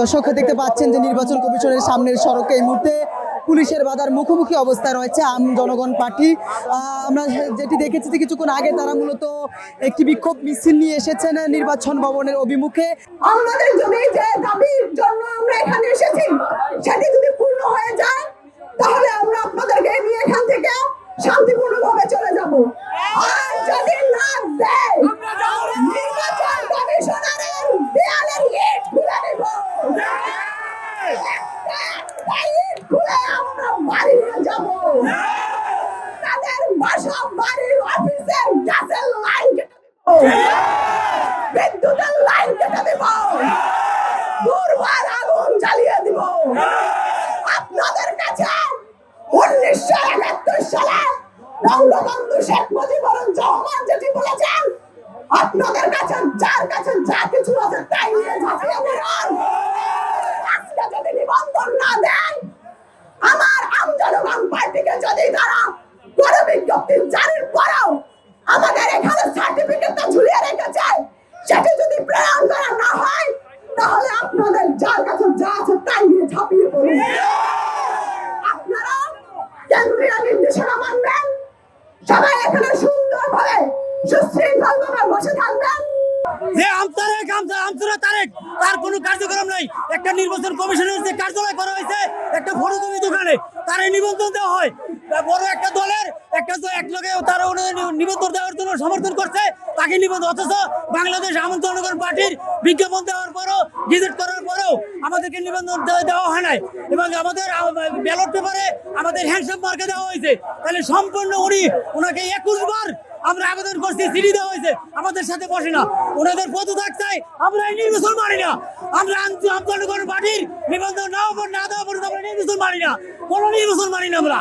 দর্শক দেখতে পাচ্ছেন যে নির্বাচন কমিশনের সামনের সড়কে এই মুহূর্তে পুলিশের বাধার মুখোমুখি অবস্থায় রয়েছে আম জনগণ পার্টি। আমরা যেটি দেখেছি যে কিছুক্ষণ আগে তারা মূলত একটি বিক্ষোভ মিছিল নিয়ে এসেছেন নির্বাচন ভবনের অভিমুখে। আমাদের যদি যে দাবির জন্য আমরা এখানে এসেছি সেটি যদি পূর্ণ হয়ে যায় তাহলে আমরা আপনাদেরকে নিয়ে এখান থেকে শান্তিপূর্ণভাবে চলে যাব। আর যদি না দেয় নির্বাচন কমিশনারের দেয়ালের ইট খুলে দেব। ইট খুলে আমরা বাড়ি নিয়ে যাব। তাদের বাসা বাড়ির অফিসের গ্যাসের লাইন কেটে দেব, বিদ্যুতের লাইন কেটে দেব, দুর্বার আগুন জ্বালিয়ে দিব। আপনাদের কাছে 1971 সালে বঙ্গবন্ধু শেখ মুজিবুর রহমান যেটি বলেছেন, আপনাদের কাছে যার কাছে যা কিছু আছে তাই নিয়ে ঝাঁপিয়ে পড়ুন। আজকে যদি নিবন্ধন না দেন, আমার আম জনগণ পার্টিকে যদি তারা কোনো বিজ্ঞপ্তি জারির পরেও আমাদের এখানে সার্টিফিকেটটা ঝুলিয়ে রেখেছে সেটি যদি প্রেরণ করা না হয় তাহলে আপনাদের যার কাছে যা আছে তাই নিয়ে ঝাঁপিয়ে পড়ুন। আপনারা কেন্দ্রীয় নির্দেশনা মানবেন, সবাই এখানে সুন্দরভাবে সুশৃঙ্খলভাবে বসে থাকবেন। যে আমতলা তারেক তার কোনো কার্যক্রম নাই। একটা নির্বাচন কমিশনের যে কার্যালয় করা হয়েছে একটা ফটোকপি দোকানে তার নিবন্ধন দেওয়া হয়। বড় একটা দলের এক লোকে তারা নিবন্ধন দেওয়ার জন্য সমর্থন করছে তাকে নিবন্ধন, অথচ বাংলাদেশ আম জনগণ পার্টির বিজ্ঞাপন দেওয়ার পরও গেজেট করার পরেও আমাদেরকে নিবন্ধন দেওয়া হয় নাই এবং আমাদের ব্যালট পেপারে আমাদের হ্যান্ডসাপ মার্কে দেওয়া হয়েছে। তাহলে সম্পূর্ণ ওনাকে 21 বার আমরা আবেদন করছি, চিঠি দেওয়া হয়েছে, আমাদের সাথে বসে না। ওনাদের পদত্যাগ চাই, আমরা এই নির্বাচন মানি না। আমরা জনগণ পার্টির নিবন্ধন না দেওয়া পর্যন্ত আমরা নির্বাচন মানি না, কোনো নির্বাচন মানি না আমরা।